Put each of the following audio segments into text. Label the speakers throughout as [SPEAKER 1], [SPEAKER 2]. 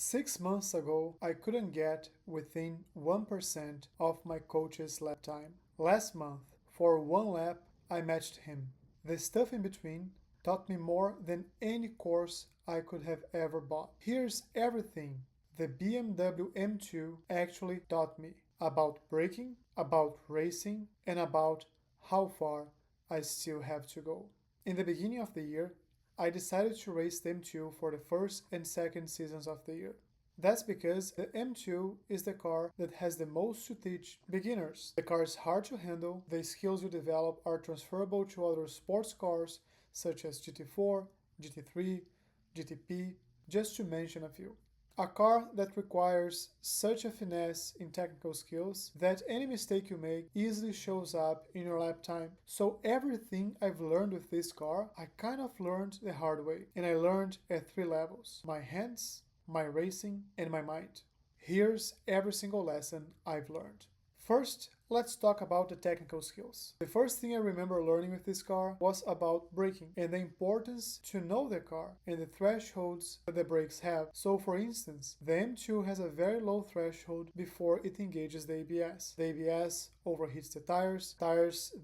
[SPEAKER 1] 6 months ago, I couldn't get within 1% of my coach's lap time. Last month, for one lap, I matched him. The stuff in between taught me more than any course I could have ever bought. Here's everything the BMW M2 actually taught me about braking, about racing, and about how far I still have to go. In the beginning of the year, I decided to race the M2 for the first and second seasons of the year. That's because the M2 is the car that has the most to teach beginners. The car is hard to handle, the skills you develop are transferable to other sports cars such as GT4, GT3, GTP, just to mention a few. A car that requires such a finesse in technical skills that any mistake you make easily shows up in your lap time. So everything I've learned with this car, I kind of learned the hard way. And I learned at 3 levels: my hands, my racing, and my mind. Here's every single lesson I've learned. First, let's talk about the technical skills. The first thing I remember learning with this car was about braking and the importance to know the car and the thresholds that the brakes have. So for instance, the M2 has a very low threshold before it engages the ABS. The ABS overheats the tires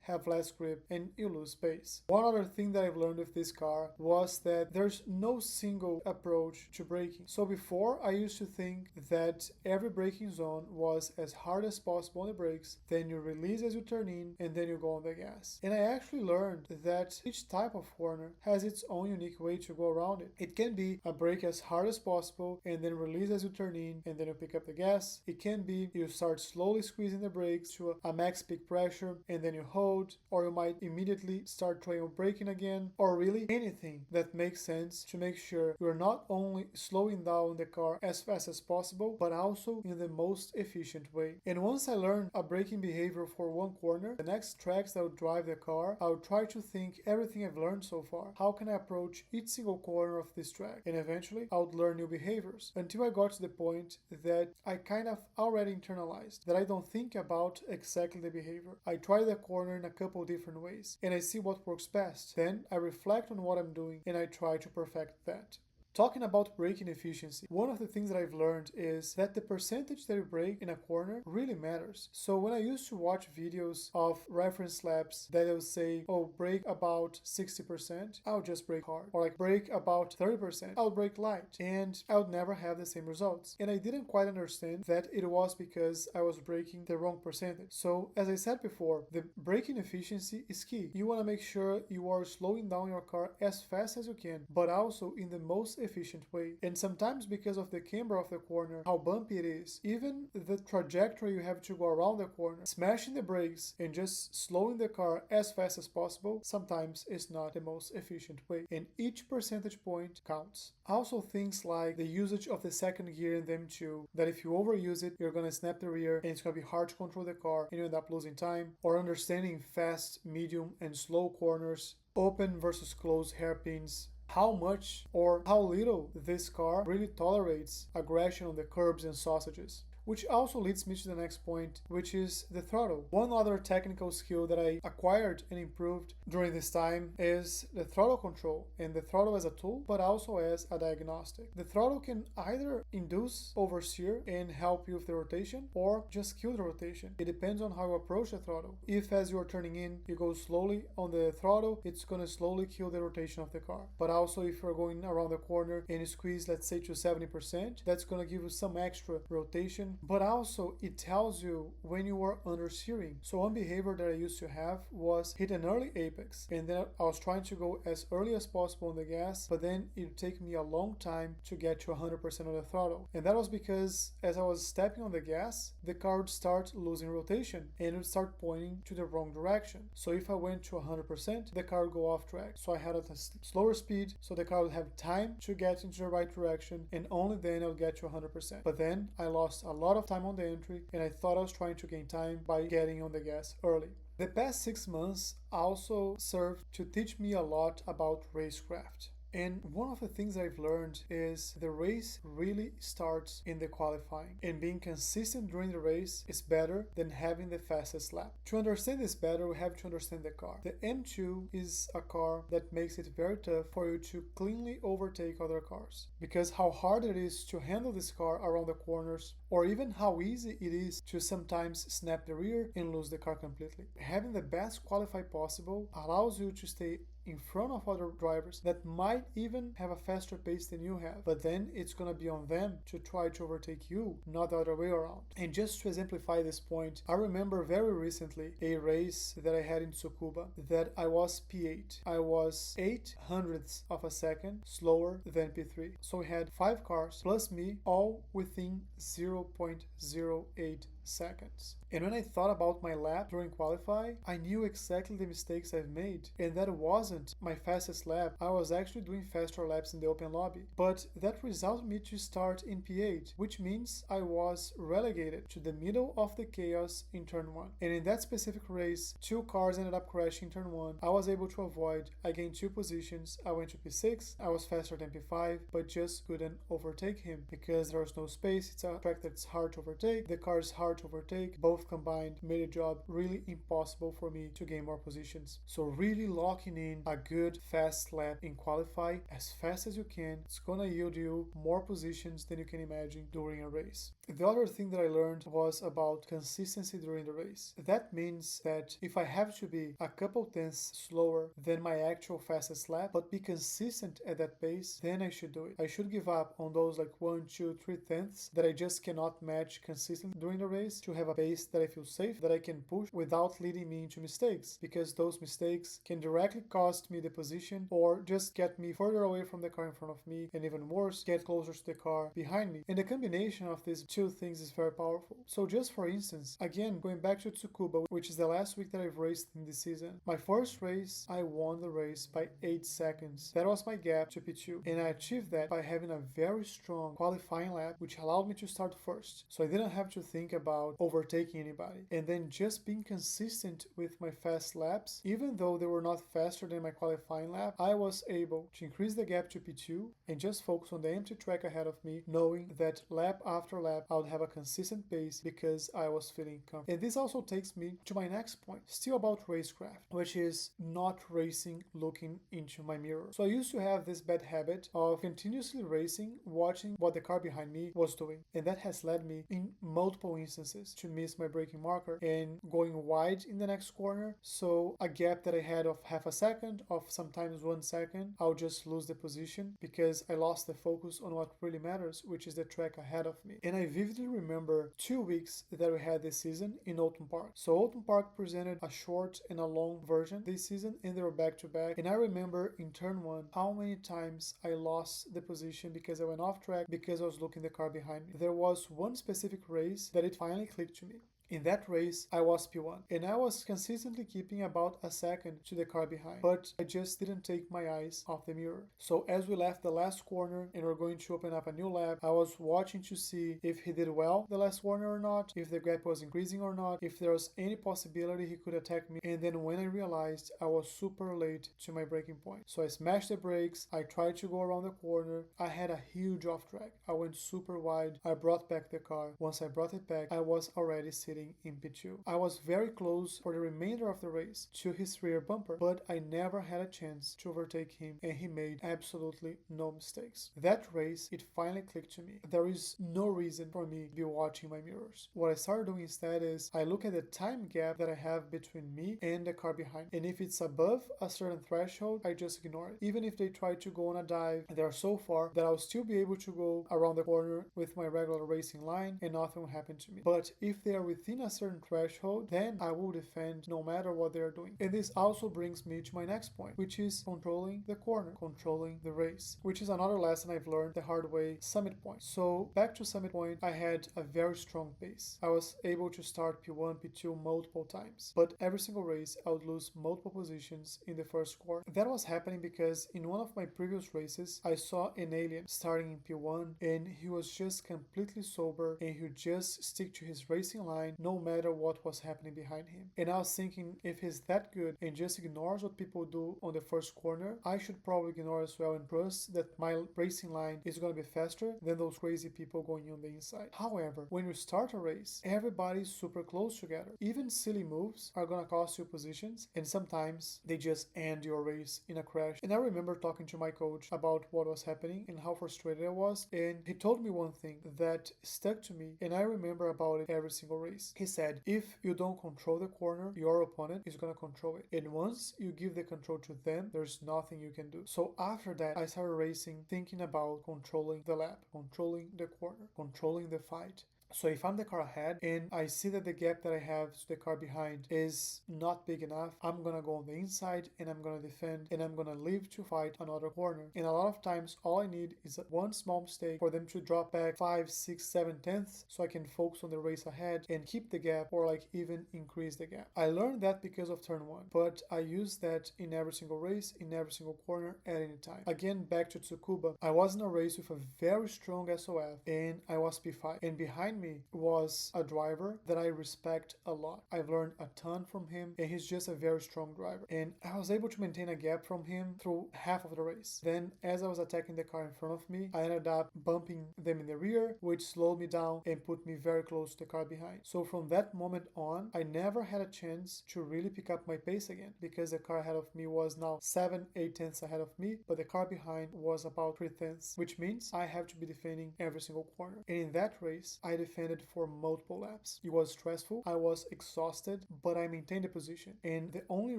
[SPEAKER 1] have less grip, and you lose space. One other thing that I've learned with this car was that there's no single approach to braking. So before, I used to think that every braking zone was as hard as possible on the brakes, then you release as you turn in, and then you go on the gas. And I actually learned that each type of corner has its own unique way to go around it. It can be a brake as hard as possible and then release as you turn in, and then you pick up the gas. It can be you start slowly squeezing the brakes to a max peak pressure and then you hold, or you might immediately start trying braking again, or really anything that makes sense to make sure you're not only slowing down the car as fast as possible, but also in the most efficient way. And once I learned a braking behavior for one corner, the next tracks that would drive the car, I would try to think everything I've learned so far. How can I approach each single corner of this track? And eventually, I would learn new behaviors until I got to the point that I kind of already internalized, that I don't think about exactly the behavior. I try the corner in a couple different ways and I see what works best. Then I reflect on what I'm doing and I try to perfect that. Talking about braking efficiency, one of the things that I've learned is that the percentage that you brake in a corner really matters. So when I used to watch videos of reference laps that will say, oh, brake about 60%, I'll just brake hard. Or like brake about 30%, I'll brake light. And I would never have the same results. And I didn't quite understand that it was because I was braking the wrong percentage. So as I said before, the braking efficiency is key. You want to make sure you are slowing down your car as fast as you can, but also in the most efficient way. And sometimes because of the camber of the corner, how bumpy it is, even the trajectory you have to go around the corner, smashing the brakes and just slowing the car as fast as possible sometimes is not the most efficient way. And each percentage point counts. Also things like the usage of the second gear in the M2, that if you overuse it, you're going to snap the rear and it's going to be hard to control the car and you end up losing time. Or understanding fast, medium, and slow corners, open versus closed hairpins, how much or how little this car really tolerates aggression on the curbs and sausages. Which also leads me to the next point, which is the throttle. One other technical skill that I acquired and improved during this time is the throttle control, and the throttle as a tool, but also as a diagnostic. The throttle can either induce oversteer and help you with the rotation, or just kill the rotation. It depends on how you approach the throttle. If as you are turning in, you go slowly on the throttle, it's going to slowly kill the rotation of the car. But also if you're going around the corner and you squeeze, let's say to 70%, that's going to give you some extra rotation. But also it tells you when you are understeering. So one behavior that I used to have was hit an early apex, and then I was trying to go as early as possible on the gas, but then it would take me a long time to get to 100% of the throttle. And that was because as I was stepping on the gas, the car would start losing rotation and it would start pointing to the wrong direction. So if I went to 100%, the car would go off track. So I had a slower speed so the car would have time to get into the right direction, and only then I would get to 100%. But then I lost a lot of time on the entry and I thought I was trying to gain time by getting on the gas early. The past 6 months also served to teach me a lot about Racecraft. And one of the things I've learned is the race really starts in the qualifying, and being consistent during the race is better than having the fastest lap. To understand this better, we have to understand the car. The M2 is a car that makes it very tough for you to cleanly overtake other cars, because how hard it is to handle this car around the corners, or even how easy it is to sometimes snap the rear and lose the car completely. Having the best qualify possible allows you to stay in front of other drivers that might even have a faster pace than you have, but then it's gonna be on them to try to overtake you, not the other way around. And just to exemplify this point, I remember very recently a race that I had in Tsukuba that I was P8. I was 800ths of a second slower than P3. So we had 5 cars plus me all within 0.08 seconds. And when I thought about my lap during qualify, I knew exactly the mistakes I've made, and that wasn't my fastest lap. I was actually doing faster laps in the open lobby, but that resulted me to start in P8, which means I was relegated to the middle of the chaos in turn 1. And in that specific race, 2 cars ended up crashing in turn 1. I was able to avoid. I gained 2 positions. I went to P6. I was faster than P5, but just couldn't overtake him because there was no space. It's a track that's hard to overtake. The car is hard to overtake. Both combined made the job really impossible for me to gain more positions. So really locking in a good fast lap in qualify as fast as you can, it's gonna yield you more positions than you can imagine during a race. The other thing that I learned was about consistency during the race. That means that if I have to be a couple tenths slower than my actual fastest lap, but be consistent at that pace, then I should do it. I should give up on those like 1, 2, 3 tenths that I just cannot match consistently during the race to have a pace that I feel safe, that I can push without leading me into mistakes, because those mistakes can directly cost me the position or just get me further away from the car in front of me, and even worse, get closer to the car behind me. And the combination of these two things is very powerful. So just for instance, again, going back to Tsukuba, which is the last week that I've raced in this season, my first race, I won the race by 8 seconds. That was my gap to P2, and I achieved that by having a very strong qualifying lap, which allowed me to start first. So I didn't have to think about overtaking anybody. And then just being consistent with my fast laps, even though they were not faster than my qualifying lap, I was able to increase the gap to P2 and just focus on the empty track ahead of me, knowing that lap after lap I would have a consistent pace because I was feeling comfortable. And this also takes me to my next point, still about Racecraft, which is not racing looking into my mirror. So I used to have this bad habit of continuously racing, watching what the car behind me was doing, and that has led me in multiple instances to miss my braking marker and going wide in the next corner. So a gap that I had of half a second, of sometimes 1 second, I'll just lose the position because I lost the focus on what really matters, which is the track ahead of me. And I vividly remember 2 weeks that we had this season in Oulton Park. So Oulton Park presented a short and a long version this season, and they were back to back. And I remember in turn 1 how many times I lost the position because I went off track because I was looking the car behind me. There was one specific race that it finally clicked to me. In that race, I was P1, and I was consistently keeping about a second to the car behind, but I just didn't take my eyes off the mirror. So as we left the last corner and we're going to open up a new lap, I was watching to see if he did well the last corner or not, if the gap was increasing or not, if there was any possibility he could attack me. And then when I realized I was super late to my braking point, so I smashed the brakes, I tried to go around the corner, I had a huge off track, I went super wide, I brought back the car. Once I brought it back, I was already sitting in P2. I was very close for the remainder of the race to his rear bumper, but I never had a chance to overtake him, and he made absolutely no mistakes. That race, it finally clicked to me. There is no reason for me to be watching my mirrors. What I started doing instead is I look at the time gap that I have between me and the car behind, and if it's above a certain threshold, I just ignore it. Even if they try to go on a dive, they are so far that I'll still be able to go around the corner with my regular racing line and nothing will happen to me. But if they are within a certain threshold, then I will defend no matter what they are doing. And this also brings me to my next point, which is controlling the corner, controlling the race, which is another lesson I've learned the hard way, Summit Point. So back to Summit Point, I had a very strong pace. I was able to start P1, P2 multiple times, but every single race I would lose multiple positions in the first corner. That was happening because in one of my previous races, I saw an alien starting in P1 and he was just completely sober and he would just stick to his racing line no matter what was happening behind him. And I was thinking, if he's that good and just ignores what people do on the first corner, I should probably ignore as well and trust that my racing line is going to be faster than those crazy people going on the inside. However, when you start a race, everybody's super close together. Even silly moves are going to cost you positions, and sometimes they just end your race in a crash. And I remember talking to my coach about what was happening and how frustrated I was, and he told me one thing that stuck to me, and I remember about it every single race. He said, if you don't control the corner, your opponent is going to control it. And once you give the control to them, there's nothing you can do. So after that, I started racing thinking about controlling the lap, controlling the corner, controlling the fight. So if I'm the car ahead and I see that the gap that I have to the car behind is not big enough, I'm gonna go on the inside and I'm gonna defend and I'm gonna leave to fight another corner. And a lot of times all I need is one small mistake for them to drop back 5, 6, 7 tenths so I can focus on the race ahead and keep the gap or like even increase the gap. I learned that because of turn 1, but I use that in every single race, in every single corner at any time. Again, back to Tsukuba, I was in a race with a very strong SOF and I was P5, and behind me was a driver that I respect a lot. I've learned a ton from him and he's just a very strong driver, and I was able to maintain a gap from him through half of the race. Then as I was attacking the car in front of me, I ended up bumping them in the rear, which slowed me down and put me very close to the car behind. So from that moment on, I never had a chance to really pick up my pace again because the car ahead of me was now 7, 8 tenths ahead of me, but the car behind was about 3 tenths, which means I have to be defending every single corner. And in that race, I defended for multiple laps. It was stressful, I was exhausted, but I maintained the position. And the only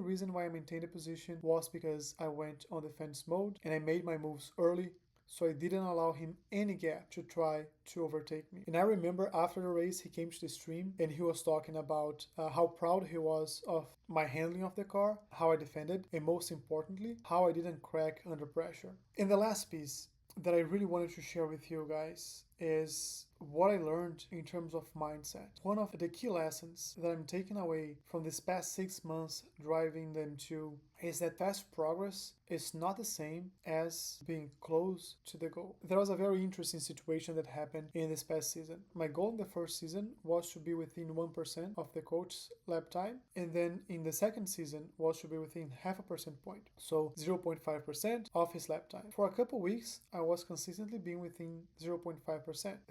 [SPEAKER 1] reason why I maintained the position was because I went on defense mode and I made my moves early, so I didn't allow him any gap to try to overtake me. And I remember after the race, he came to the stream and he was talking about how proud he was of my handling of the car, how I defended, and most importantly, how I didn't crack under pressure. And the last piece that I really wanted to share with you guys is what I learned in terms of mindset. One of the key lessons that I'm taking away from this past 6 months driving the M2 is that fast progress is not the same as being close to the goal. There was a very interesting situation that happened in this past season. My goal in the first season was to be within 1% of the coach's lap time, and then in the second season was to be within half a percent point, so 0.5% of his lap time. For a couple weeks, I was consistently being within 0.5%.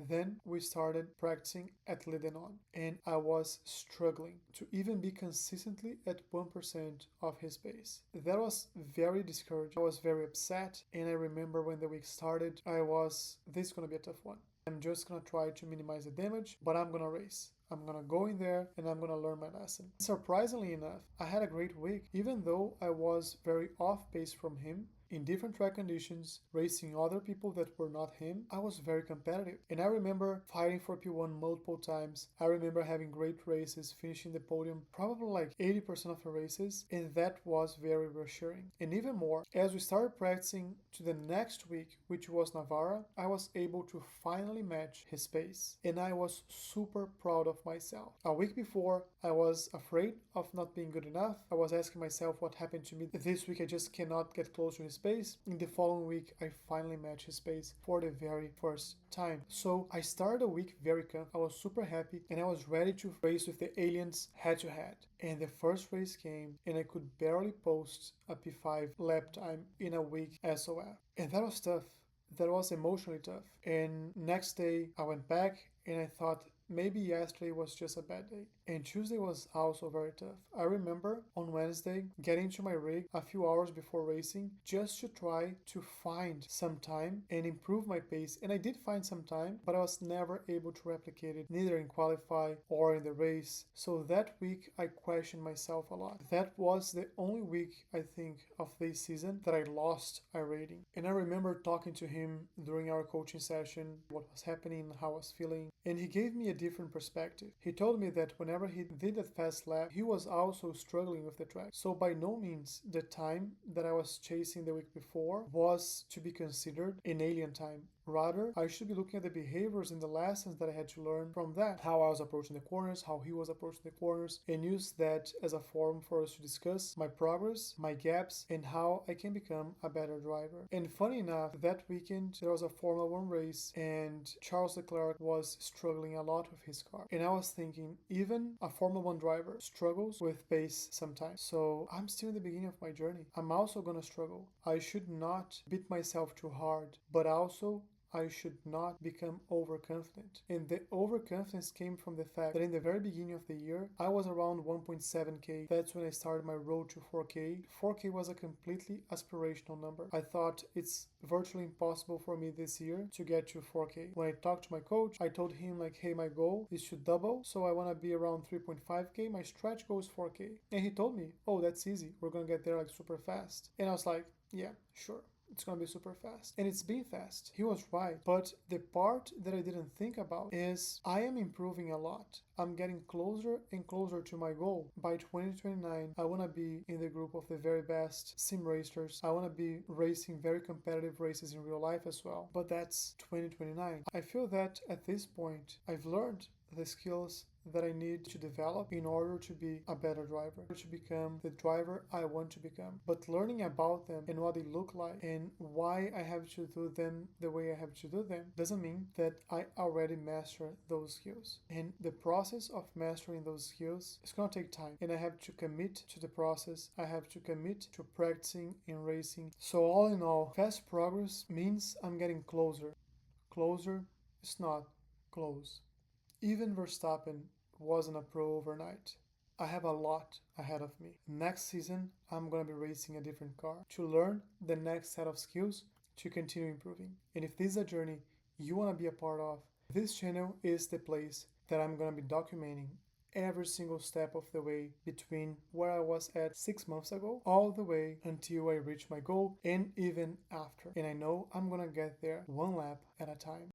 [SPEAKER 1] Then we started practicing at Ledenon, and I was struggling to even be consistently at 1% of his pace. That was very discouraging. I was very upset, and I remember when the week started, this is gonna be a tough one. I'm just gonna try to minimize the damage, but I'm gonna race. I'm gonna go in there and I'm gonna learn my lesson. Surprisingly enough, I had a great week, even though I was very off pace from him. In different track conditions, racing other people that were not him, I was very competitive. And I remember fighting for P1 multiple times. I remember having great races, finishing the podium probably like 80% of the races, and that was very reassuring. And even more, as we started practicing to the next week, which was Navarra, I was able to finally match his pace. And I was super proud of myself. A week before, I was afraid of not being good enough. I was asking myself what happened to me. This week I just cannot get close to his pace. In the following week, I finally matched his pace for the very first time. So I started the week very calm. I was super happy and I was ready to race with the aliens head to head. And the first race came and I could barely post a P5 lap time in a week SOF. And that was tough. That was emotionally tough. And next day I went back and I thought, maybe yesterday was just a bad day. And Tuesday was also very tough. I remember on Wednesday getting to my rig a few hours before racing just to try to find some time and improve my pace. And I did find some time, but I was never able to replicate it, neither in qualify or in the race. So that week I questioned myself a lot. That was the only week, I think, of this season that I lost iRating. And I remember talking to him during our coaching session, what was happening, how I was feeling, and he gave me a different perspective. He told me that whenever he did that fast lap, he was also struggling with the track. So by no means the time that I was chasing the week before was to be considered an alien time. Rather, I should be looking at the behaviors and the lessons that I had to learn from that, how I was approaching the corners, how he was approaching the corners, and use that as a forum for us to discuss my progress, my gaps, and how I can become a better driver. And funny enough, that weekend there was a Formula 1 race and Charles Leclerc was struggling a lot with his car. And I was thinking, even a Formula 1 driver struggles with pace sometimes. So I'm still in the beginning of my journey. I'm also gonna struggle. I should not beat myself too hard, but also I should not become overconfident. And the overconfidence came from the fact that in the very beginning of the year, I was around 1.7K. That's when I started my road to 4K. 4K was a completely aspirational number. I thought it's virtually impossible for me this year to get to 4K. When I talked to my coach, I told him like, hey, my goal is to double, so I want to be around 3.5K. My stretch goal is 4K. And he told me, oh, that's easy. We're going to get there like super fast. And I was like, yeah, sure. It's gonna be super fast. And it's been fast. He was right. But the part that I didn't think about is I am improving a lot. I'm getting closer and closer to my goal. By 2029, I wanna be in the group of the very best sim racers. I wanna be racing very competitive races in real life as well. But that's 2029. I feel that at this point, I've learned the skills that I need to develop in order to be a better driver, to become the driver I want to become. But learning about them and what they look like and why I have to do them the way I have to do them doesn't mean that I already master those skills. And the process of mastering those skills is going to take time. And I have to commit to the process. I have to commit to practicing and racing. So all in all, fast progress means I'm getting closer. Closer is not close. Even Verstappen wasn't a pro overnight. I have a lot ahead of me. Next season, I'm gonna be racing a different car to learn the next set of skills to continue improving. And if this is a journey you wanna be a part of, this channel is the place that I'm gonna be documenting every single step of the way between where I was at 6 months ago all the way until I reach my goal and even after. And I know I'm gonna get there one lap at a time.